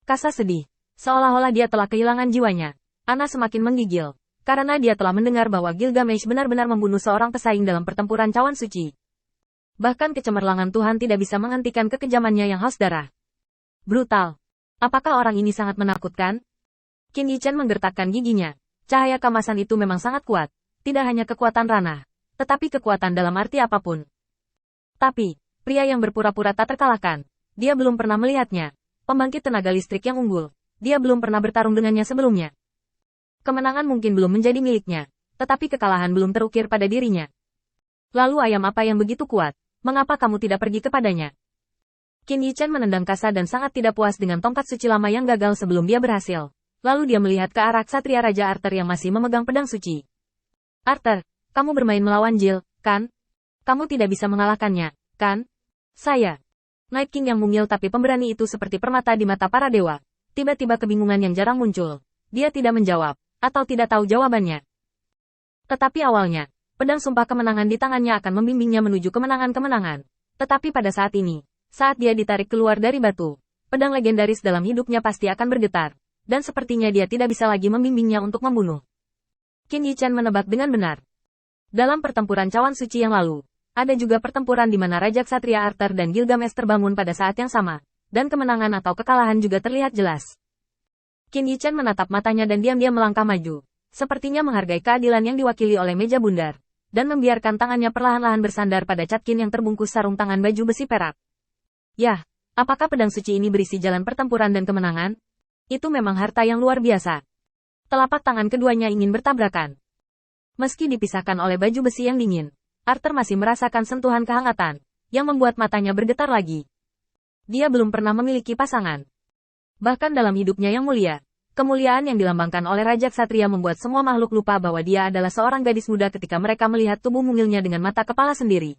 Kasa sedih. Seolah-olah dia telah kehilangan jiwanya. Ana semakin menggigil. Karena dia telah mendengar bahwa Gilgamesh benar-benar membunuh seorang pesaing dalam pertempuran cawan suci. Bahkan kecemerlangan Tuhan tidak bisa menghentikan kekejamannya yang haus darah. Brutal. Apakah orang ini sangat menakutkan? Qin Yichen menggertakkan giginya. Cahaya kemasan itu memang sangat kuat. Tidak hanya kekuatan ranah, tetapi kekuatan dalam arti apapun. Tapi, pria yang berpura-pura tak terkalahkan. Dia belum pernah melihatnya. Pembangkit tenaga listrik yang unggul. Dia belum pernah bertarung dengannya sebelumnya. Kemenangan mungkin belum menjadi miliknya, tetapi kekalahan belum terukir pada dirinya. Lalu ayam apa yang begitu kuat? Mengapa kamu tidak pergi kepadanya? Qin Yichen menendang Kasa dan sangat tidak puas dengan tongkat suci lama yang gagal sebelum dia berhasil. Lalu dia melihat ke arah Ksatria Raja Arthur yang masih memegang pedang suci. Arthur, kamu bermain melawan Jill, kan? Kamu tidak bisa mengalahkannya, kan? Saya. Night King yang mungil tapi pemberani itu seperti permata di mata para dewa. Tiba-tiba kebingungan yang jarang muncul. Dia tidak menjawab, atau tidak tahu jawabannya. Tetapi awalnya, pedang sumpah kemenangan di tangannya akan membimbingnya menuju kemenangan-kemenangan. Tetapi pada saat ini, saat dia ditarik keluar dari batu, pedang legendaris dalam hidupnya pasti akan bergetar. Dan sepertinya dia tidak bisa lagi membimbingnya untuk membunuh. Qin Yichen menebak dengan benar. Dalam pertempuran cawan suci yang lalu, ada juga pertempuran di mana Raja Ksatria Arthur dan Gilgamesh terbangun pada saat yang sama. Dan kemenangan atau kekalahan juga terlihat jelas. Qin Yichen menatap matanya dan diam-diam melangkah maju. Sepertinya menghargai keadilan yang diwakili oleh meja bundar. Dan membiarkan tangannya perlahan-lahan bersandar pada catkin yang terbungkus sarung tangan baju besi perak. Yah, apakah pedang suci ini berisi jalan pertempuran dan kemenangan? Itu memang harta yang luar biasa. Telapak tangan keduanya ingin bertabrakan. Meski dipisahkan oleh baju besi yang dingin, Arthur masih merasakan sentuhan kehangatan, yang membuat matanya bergetar lagi. Dia belum pernah memiliki pasangan. Bahkan dalam hidupnya yang mulia, kemuliaan yang dilambangkan oleh Raja Ksatria membuat semua makhluk lupa bahwa dia adalah seorang gadis muda ketika mereka melihat tubuh mungilnya dengan mata kepala sendiri.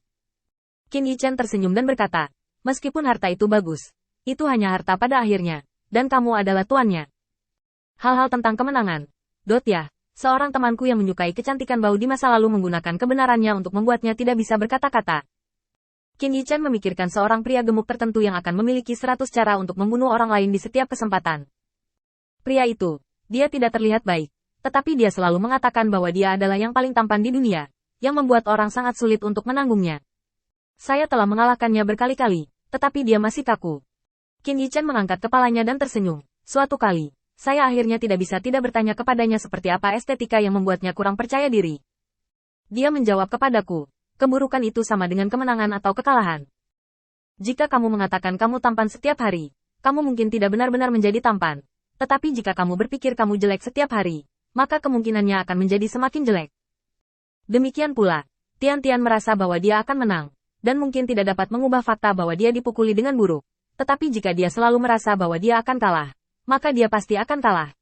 Qin Yichen tersenyum dan berkata, meskipun harta itu bagus, itu hanya harta pada akhirnya. Dan kamu adalah tuannya. Hal-hal tentang kemenangan. Dotya, seorang temanku yang menyukai kecantikan bau di masa lalu menggunakan kebenarannya untuk membuatnya tidak bisa berkata-kata. Qin Yichen memikirkan seorang pria gemuk tertentu yang akan memiliki 100 cara untuk membunuh orang lain di setiap kesempatan. Pria itu, dia tidak terlihat baik, tetapi dia selalu mengatakan bahwa dia adalah yang paling tampan di dunia, yang membuat orang sangat sulit untuk menanggungnya. Saya telah mengalahkannya berkali-kali, tetapi dia masih kaku. Qin Yichen mengangkat kepalanya dan tersenyum. Suatu kali, saya akhirnya tidak bisa tidak bertanya kepadanya seperti apa estetika yang membuatnya kurang percaya diri. Dia menjawab kepadaku, keburukan itu sama dengan kemenangan atau kekalahan. Jika kamu mengatakan kamu tampan setiap hari, kamu mungkin tidak benar-benar menjadi tampan. Tetapi jika kamu berpikir kamu jelek setiap hari, maka kemungkinannya akan menjadi semakin jelek. Demikian pula, Tian-Tian merasa bahwa dia akan menang, dan mungkin tidak dapat mengubah fakta bahwa dia dipukuli dengan buruk. Tetapi jika dia selalu merasa bahwa dia akan kalah, maka dia pasti akan kalah.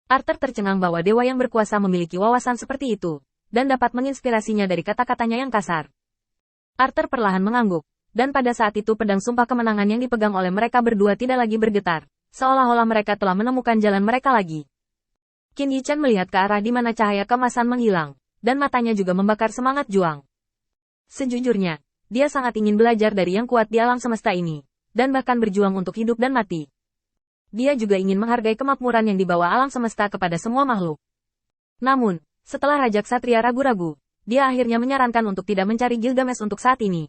Arthur tercengang bahwa dewa yang berkuasa memiliki wawasan seperti itu, dan dapat menginspirasinya dari kata-katanya yang kasar. Arthur perlahan mengangguk, dan pada saat itu pedang sumpah kemenangan yang dipegang oleh mereka berdua tidak lagi bergetar, seolah-olah mereka telah menemukan jalan mereka lagi. Qin Yichen melihat ke arah di mana cahaya kemasan menghilang, dan matanya juga membakar semangat juang. Sejujurnya, dia sangat ingin belajar dari yang kuat di alam semesta ini. Dan bahkan berjuang untuk hidup dan mati. Dia juga ingin menghargai kemakmuran yang dibawa alam semesta kepada semua makhluk. Namun, setelah Raja Ksatria ragu-ragu, dia akhirnya menyarankan untuk tidak mencari Gilgamesh untuk saat ini.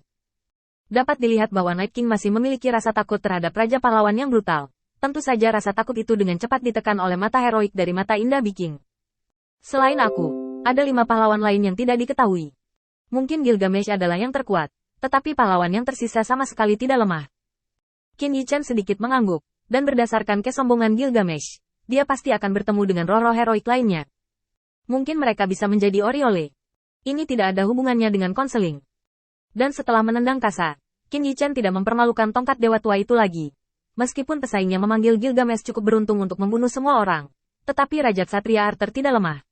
Dapat dilihat bahwa Night King masih memiliki rasa takut terhadap Raja Pahlawan yang brutal. Tentu saja rasa takut itu dengan cepat ditekan oleh mata heroik dari mata indah Biking. Selain aku, ada 5 pahlawan lain yang tidak diketahui. Mungkin Gilgamesh adalah yang terkuat, tetapi pahlawan yang tersisa sama sekali tidak lemah. Qin Yichen sedikit mengangguk, dan berdasarkan kesombongan Gilgamesh, dia pasti akan bertemu dengan roh-roh heroik lainnya. Mungkin mereka bisa menjadi Oriole. Ini tidak ada hubungannya dengan konseling. Dan setelah menendang Kasa, Qin Yichen tidak mempermalukan tongkat dewa tua itu lagi. Meskipun pesaingnya memanggil Gilgamesh cukup beruntung untuk membunuh semua orang, tetapi Raja Ksatria Arthur tidak lemah.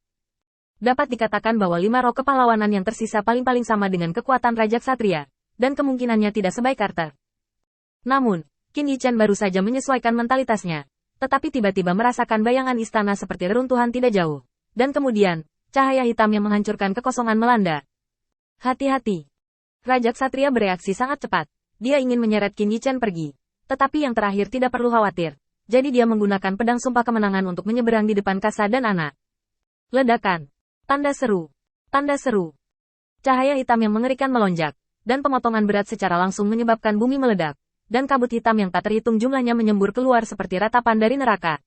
Dapat dikatakan bahwa 5 roh kepahlawanan yang tersisa paling-paling sama dengan kekuatan Raja Ksatria, dan kemungkinannya tidak sebaik Arthur. Namun, Qin Yichen baru saja menyesuaikan mentalitasnya, tetapi tiba-tiba merasakan bayangan istana seperti reruntuhan tidak jauh. Dan kemudian, cahaya hitam yang menghancurkan kekosongan melanda. Hati-hati. Raja Ksatria bereaksi sangat cepat. Dia ingin menyeret Qin Yichen pergi. Tetapi yang terakhir tidak perlu khawatir. jadi dia menggunakan pedang sumpah kemenangan untuk menyeberang di depan Kasa dan Ana. Ledakan. Tanda seru. Tanda seru. Cahaya hitam yang mengerikan melonjak, dan pemotongan berat secara langsung menyebabkan bumi meledak, dan kabut hitam yang tak terhitung jumlahnya menyembur keluar seperti ratapan dari neraka.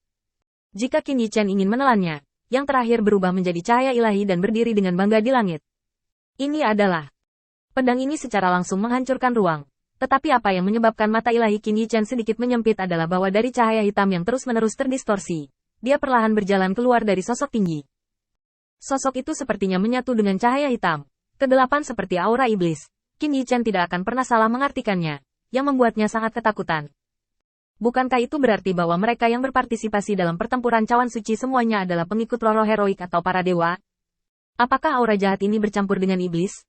Jika Qin Yichen ingin menelannya, yang terakhir berubah menjadi cahaya ilahi dan berdiri dengan bangga di langit. Ini adalah pedang ini secara langsung menghancurkan ruang. Tetapi apa yang menyebabkan mata ilahi Qin Yichen sedikit menyempit adalah bahwa dari cahaya hitam yang terus-menerus terdistorsi, dia perlahan berjalan keluar dari sosok tinggi. Sosok itu sepertinya menyatu dengan cahaya hitam. Kegelapan seperti aura iblis. Qin Yichen tidak akan pernah salah mengartikannya, yang membuatnya sangat ketakutan. Bukankah itu berarti bahwa mereka yang berpartisipasi dalam pertempuran cawan suci semuanya adalah pengikut roh-roh heroik atau para dewa? Apakah aura jahat ini bercampur dengan iblis?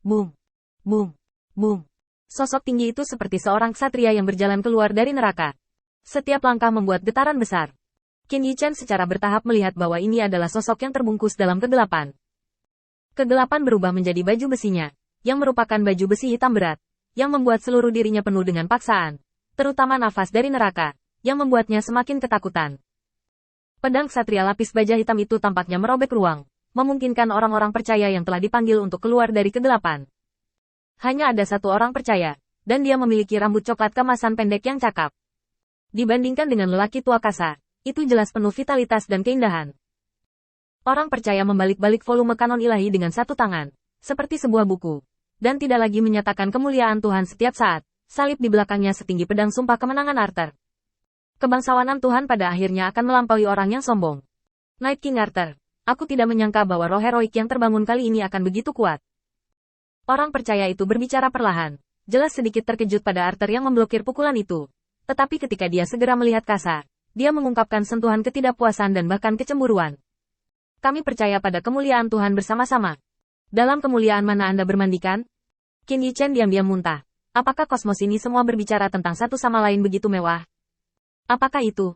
Boom. Boom. Boom. Sosok tinggi itu seperti seorang ksatria yang berjalan keluar dari neraka. Setiap langkah membuat getaran besar. Qin Yichen secara bertahap melihat bahwa ini adalah sosok yang terbungkus dalam kegelapan. Kegelapan berubah menjadi baju besinya, yang merupakan baju besi hitam berat, yang membuat seluruh dirinya penuh dengan paksaan, terutama nafas dari neraka, yang membuatnya semakin ketakutan. Pedang ksatria lapis baja hitam itu tampaknya merobek ruang, memungkinkan orang-orang percaya yang telah dipanggil untuk keluar dari kegelapan. Hanya ada satu orang percaya, dan dia memiliki rambut coklat kemasan pendek yang cakap. Dibandingkan dengan lelaki tua Kasa, itu jelas penuh vitalitas dan keindahan. Orang percaya membalik-balik volume kanon ilahi dengan satu tangan, seperti sebuah buku, dan tidak lagi menyatakan kemuliaan Tuhan setiap saat, salib di belakangnya setinggi pedang sumpah kemenangan Arthur. Kebangsawanan Tuhan pada akhirnya akan melampaui orang yang sombong. Night King Arthur, aku tidak menyangka bahwa roh heroik yang terbangun kali ini akan begitu kuat. Orang percaya itu berbicara perlahan, jelas sedikit terkejut pada Arthur yang memblokir pukulan itu. Tetapi ketika dia segera melihat Kasa, dia mengungkapkan sentuhan ketidakpuasan dan bahkan kecemburuan. Kami percaya pada kemuliaan Tuhan bersama-sama. Dalam kemuliaan mana Anda bermandikan? Qin Yichen diam-diam muntah. Apakah kosmos ini semua berbicara tentang satu sama lain begitu mewah? Apakah itu?